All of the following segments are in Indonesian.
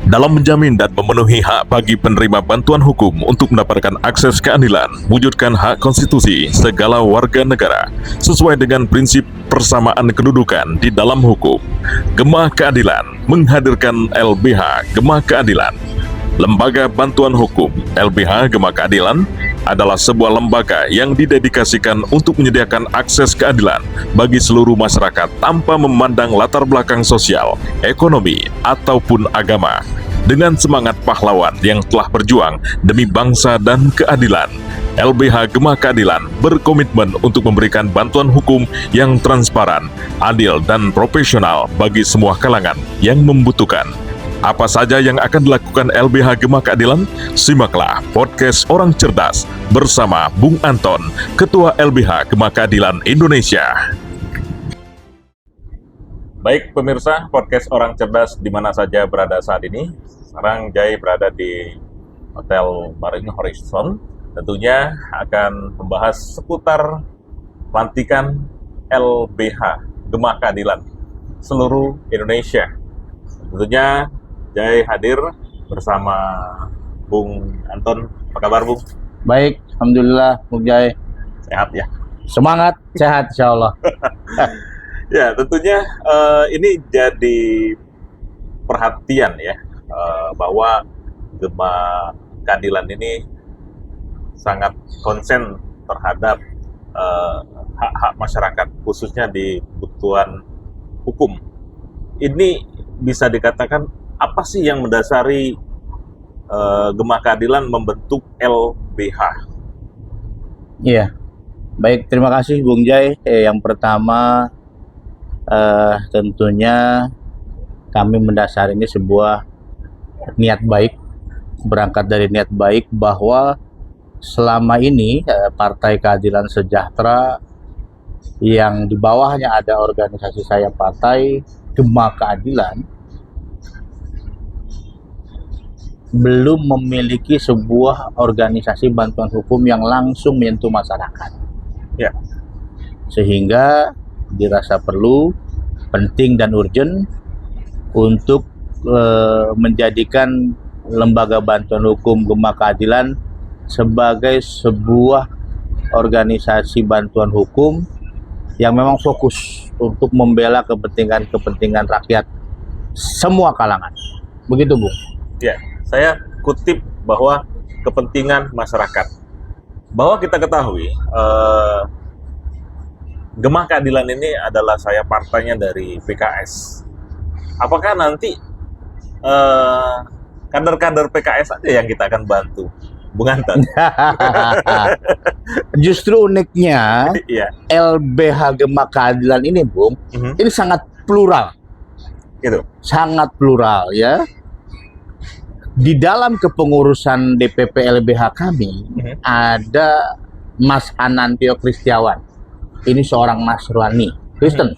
dalam menjamin dan memenuhi hak bagi penerima bantuan hukum untuk mendapatkan akses keadilan, wujudkan hak konstitusi segala warga negara sesuai dengan prinsip persamaan kedudukan di dalam hukum. Gema Keadilan menghadirkan LBH Gema Keadilan. Lembaga Bantuan Hukum LBH Gema Keadilan adalah sebuah lembaga yang didedikasikan untuk menyediakan akses keadilan bagi seluruh masyarakat tanpa memandang latar belakang sosial, ekonomi, ataupun agama. Dengan semangat pahlawan yang telah berjuang demi bangsa dan keadilan, LBH Gema Keadilan berkomitmen untuk memberikan bantuan hukum yang transparan, adil, dan profesional bagi semua kalangan yang membutuhkan. Apa saja yang akan dilakukan LBH Gema Keadilan? Simaklah podcast Orang Cerdas bersama Bung Anton, Ketua LBH Gema Keadilan Indonesia. Baik pemirsa podcast Orang Cerdas di mana saja berada saat ini. Sekarang Jai berada di Hotel Marine Horizon. Tentunya akan membahas seputar pelantikan LBH Gema Keadilan seluruh Indonesia. Tentunya Jai hadir bersama Bung Anton. Apa kabar, Bung? Baik, alhamdulillah, Bung Jai. Sehat ya? Semangat, sehat insya Allah. Ya, tentunya ini jadi perhatian ya, bahwa Gema Keadilan ini sangat konsen terhadap hak-hak masyarakat, khususnya di kebutuhan hukum. Ini bisa dikatakan apa sih yang mendasari Gema Keadilan membentuk LBH? Iya, baik, terima kasih Bung Jai. Yang pertama tentunya kami mendasari ini sebuah niat baik, berangkat dari niat baik bahwa selama ini Partai Keadilan Sejahtera yang di bawahnya ada organisasi saya Partai Gema Keadilan belum memiliki sebuah organisasi bantuan hukum yang langsung menyentuh masyarakat. Ya. Sehingga dirasa perlu, penting dan urgent untuk menjadikan lembaga bantuan hukum Gema Keadilan sebagai sebuah organisasi bantuan hukum yang memang fokus untuk membela kepentingan rakyat semua kalangan. Begitu, Bu. Ya. Saya kutip bahwa kepentingan masyarakat. Bahwa kita ketahui Gema Keadilan ini adalah saya partainya dari PKS. Apakah nanti kader-kader PKS aja yang kita akan bantu, Bung Anton? Justru uniknya Iya. LBH Gema Keadilan ini, Bung, ini sangat plural. Gitu. Sangat plural ya. Di dalam kepengurusan DPP LBH kami ada Mas Anantio Kristiawan. Ini seorang Nasrani, Kristen.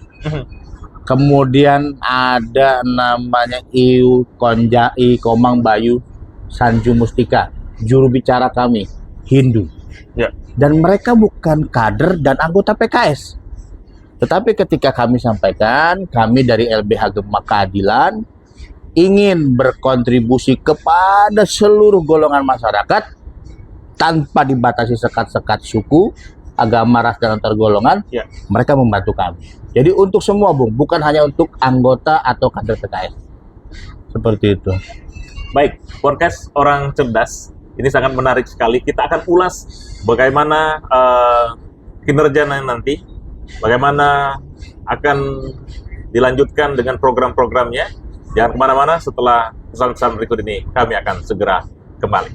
Kemudian ada namanya I Komang Bayu Sanju Mustika, juru bicara kami, Hindu. Ya. Dan mereka bukan kader dan anggota PKS. Tetapi ketika kami sampaikan, kami dari LBH Gema Keadilan ingin berkontribusi kepada seluruh golongan masyarakat tanpa dibatasi sekat-sekat suku, agama, ras, dan antar golongan, Ya. mereka membantu kami. Jadi untuk semua, Bung, bukan hanya untuk anggota atau kader PKS. Seperti itu. Baik, podcast Orang Cerdas ini sangat menarik sekali. Kita akan ulas bagaimana kinerjanya nanti, bagaimana akan dilanjutkan dengan program-programnya. Jangan kemana-mana, setelah pesan-pesan berikut ini kami akan segera kembali.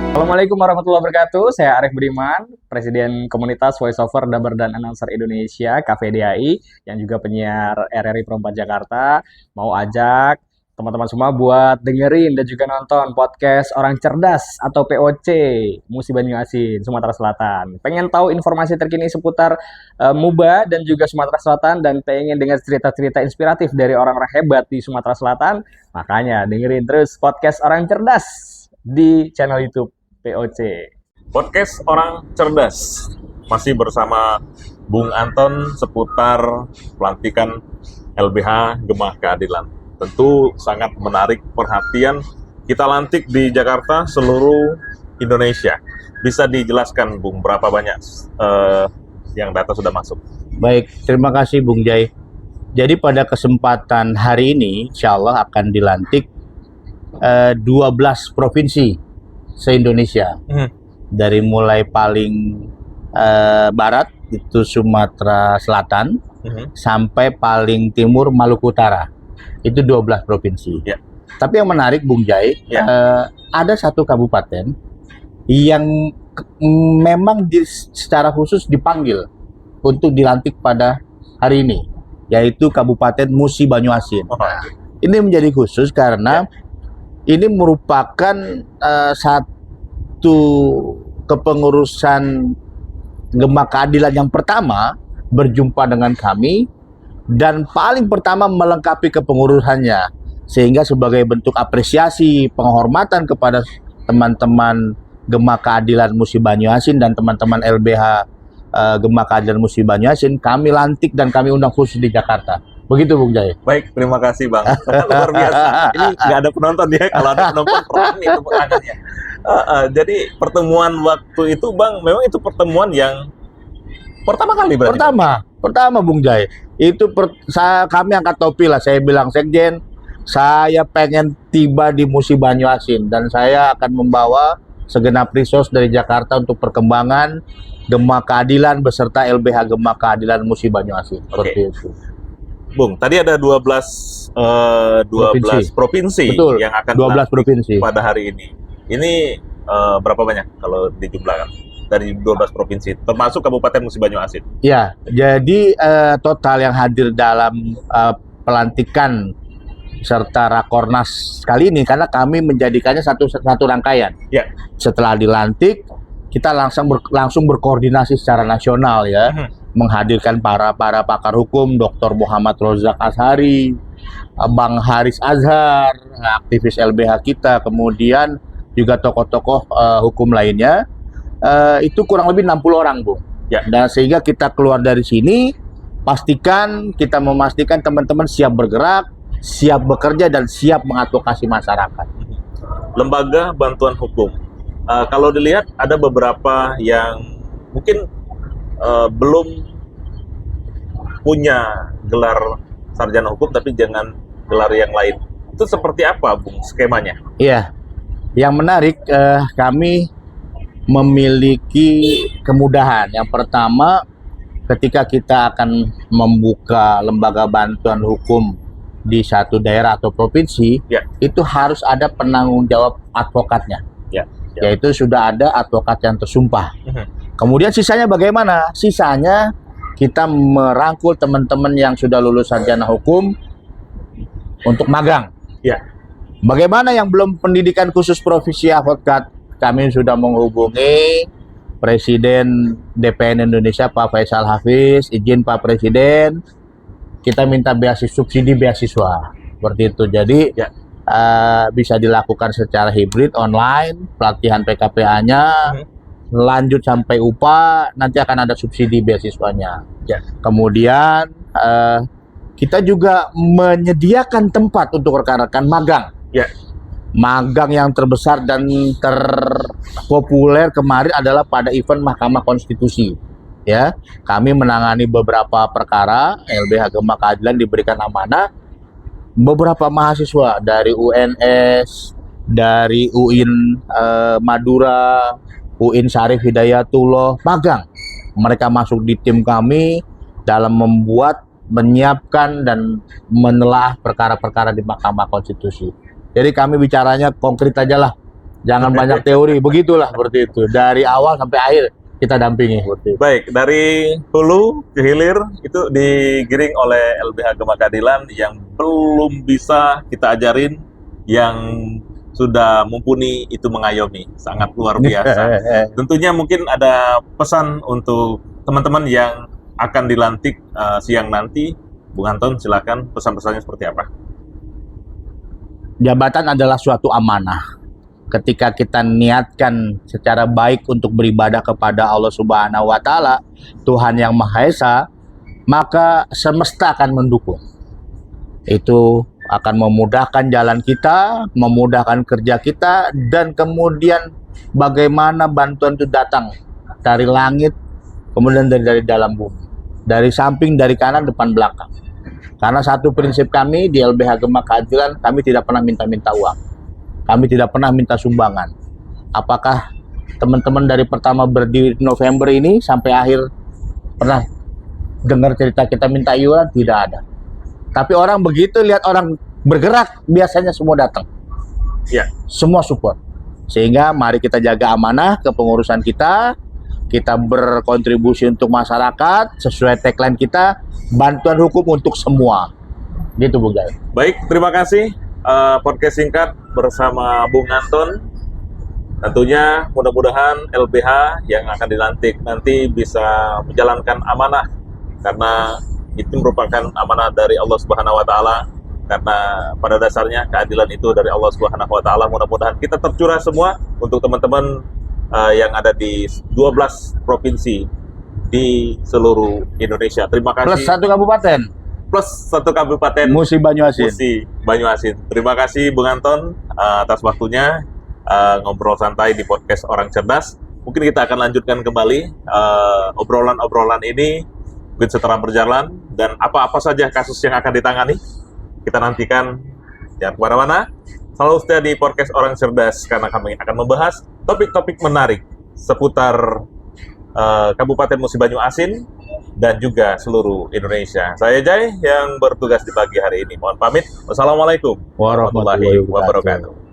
Assalamualaikum warahmatullahi wabarakatuh. Saya Arif Budiman, Presiden Komunitas Voiceover Dabar dan Announcer Indonesia (KVDAI) yang juga penyiar RRI Pro 4 Jakarta. Mau ajak teman-teman semua buat dengerin dan juga nonton podcast Orang Cerdas atau POC Musi Banyu Asin, Sumatera Selatan. Pengen tahu informasi terkini seputar MUBA dan juga Sumatera Selatan dan pengen dengar cerita-cerita inspiratif dari orang-orang hebat di Sumatera Selatan? Makanya dengerin terus podcast Orang Cerdas di channel YouTube POC. Podcast Orang Cerdas masih bersama Bung Anton seputar pelantikan LBH Gemah Keadilan. Tentu sangat menarik perhatian. Kita lantik di Jakarta, seluruh Indonesia. Bisa dijelaskan, Bung, berapa banyak yang data sudah masuk? Baik, terima kasih Bung Jai. Jadi pada kesempatan hari ini, insya Allah akan dilantik 12 provinsi se-Indonesia. Dari mulai paling barat, itu Sumatera Selatan, sampai paling timur Maluku Utara. Itu 12 provinsi. Ya. Tapi yang menarik Bung Jai, ada satu kabupaten yang memang secara khusus dipanggil untuk dilantik pada hari ini, yaitu Kabupaten Musi Banyuasin. Nah, ini menjadi khusus karena ini merupakan satu kepengurusan Gemah Keadilan yang pertama berjumpa dengan kami dan paling pertama melengkapi kepengurusannya, sehingga sebagai bentuk apresiasi penghormatan kepada teman-teman Gemah Keadilan Musi Banyuasin dan teman-teman LBH Gemah Keadilan Musi Banyuasin, kami lantik dan kami undang khusus di Jakarta. Begitu Bung Jaya. Baik, terima kasih Bang. Luar biasa. Ini nggak ada penonton ya, kalau ada penonton rame tepuk tangannya. Jadi pertemuan waktu itu Bang, memang itu pertemuan yang pertama kali berarti? Pertama Bung Jaya. Itu kami angkat topi lah, saya bilang Sekjen, saya pengen tiba di Musi Banyuasin dan saya akan membawa segenap resource dari Jakarta untuk perkembangan Gemah Keadilan beserta LBH Gemah Keadilan Musi Banyuasin. Seperti itu. Bung, tadi ada 12 provinsi Betul, yang akan 12 provinsi pada hari ini. Ini berapa banyak kalau dijumlahkan dari 12 provinsi, termasuk Kabupaten Musi Banyuasin? Ya, jadi total yang hadir dalam pelantikan serta Rakornas kali ini, karena kami menjadikannya satu rangkaian. Ya. Setelah dilantik, kita langsung berkoordinasi secara nasional ya. Menghadirkan para pakar hukum, Dr. Muhammad Rozak Ashari, Bang Haris Azhar, aktivis LBH kita, kemudian juga tokoh-tokoh hukum lainnya. Itu kurang lebih 60 orang, Bung. Ya. Dan sehingga kita keluar dari sini, kita memastikan teman-teman siap bergerak, siap bekerja, dan siap mengadvokasi masyarakat. Lembaga bantuan hukum. Kalau dilihat ada beberapa yang mungkin belum punya gelar sarjana hukum tapi jangan gelar yang lain. Itu seperti apa, Bung, skemanya? Iya, yang menarik kami memiliki kemudahan. Yang pertama, ketika kita akan membuka lembaga bantuan hukum di satu daerah atau provinsi, itu harus ada penanggung jawab advokatnya. Yaitu sudah ada advokat yang tersumpah. Kemudian sisanya bagaimana? Sisanya kita merangkul teman-teman yang sudah lulus sarjana hukum untuk magang. Bagaimana yang belum pendidikan khusus profesi advokat? Kami sudah menghubungi Presiden DPN Indonesia Pak Faisal Hafiz, izin Pak Presiden, kita minta subsidi beasiswa. Seperti itu. Jadi bisa dilakukan secara hibrid online, pelatihan PKPA-nya, lanjut sampai UPA, nanti akan ada subsidi beasiswanya. Kemudian kita juga menyediakan tempat untuk rekan-rekan magang. Magang yang terbesar dan terpopuler kemarin adalah pada event Mahkamah Konstitusi. Ya, kami menangani beberapa perkara, LBH Gemah Keadilan diberikan amanah. Beberapa mahasiswa dari UNS, dari UIN Madura, UIN Syarif Hidayatullah magang. Mereka masuk di tim kami dalam menyiapkan dan menelaah perkara-perkara di Mahkamah Konstitusi. Jadi kami bicaranya konkret aja lah, jangan banyak teori. Begitulah, seperti itu. Dari awal sampai akhir kita dampingi. Baik, dari hulu ke hilir itu digiring oleh LBH Gemah Keadilan. Yang belum bisa kita ajarin, yang sudah mumpuni itu mengayomi. Sangat luar biasa. Tentunya mungkin ada pesan untuk teman-teman yang akan dilantik siang nanti. Bung Anton, silakan pesan-pesannya seperti apa? Jabatan adalah suatu amanah. ketika kita niatkan secara baik untuk beribadah kepada Allah Subhanahu wa Ta'ala, Tuhan yang Maha Esa, maka semesta akan mendukung. Itu akan memudahkan jalan kita, memudahkan kerja kita, dan kemudian bagaimana bantuan itu datang dari langit, kemudian dari dalam bumi, dari samping, dari kanan, depan, belakang. Karena satu prinsip kami di LBH Gema Keadilan, kami tidak pernah minta-minta uang. Kami tidak pernah minta sumbangan. Apakah teman-teman dari pertama berdiri November ini sampai akhir pernah dengar cerita kita minta iuran? Tidak ada. Tapi orang begitu lihat orang bergerak, biasanya semua datang. Ya. Semua support. Sehingga mari kita jaga amanah kepengurusan kita berkontribusi untuk masyarakat, sesuai tagline kita, bantuan hukum untuk semua. Gitu Bu Gai. Baik, terima kasih. Podcast singkat bersama Bung Anton. Tentunya mudah-mudahan LBH yang akan dilantik nanti bisa menjalankan amanah, karena itu merupakan amanah dari Allah Subhanahu wa Ta'ala. Karena pada dasarnya keadilan itu dari Allah Subhanahu wa Ta'ala. Mudah-mudahan kita tercurah semua untuk teman-teman yang ada di 12 provinsi di seluruh Indonesia. Terima kasih. Plus satu kabupaten. Musi Banyuasin. Terima kasih Bung Anton atas waktunya ngobrol santai di podcast Orang Cerdas. Mungkin kita akan lanjutkan kembali obrolan-obrolan ini mungkin setelah berjalan, dan apa-apa saja kasus yang akan ditangani kita nantikan. Jangan kemana-mana, selalu setia di podcast Orang Cerdas, karena kami akan membahas topik-topik menarik seputar Kabupaten Musi Banyuasin dan juga seluruh Indonesia. Saya Jai yang bertugas di pagi hari ini. Mohon pamit. Wassalamualaikum warahmatullahi wabarakatuh.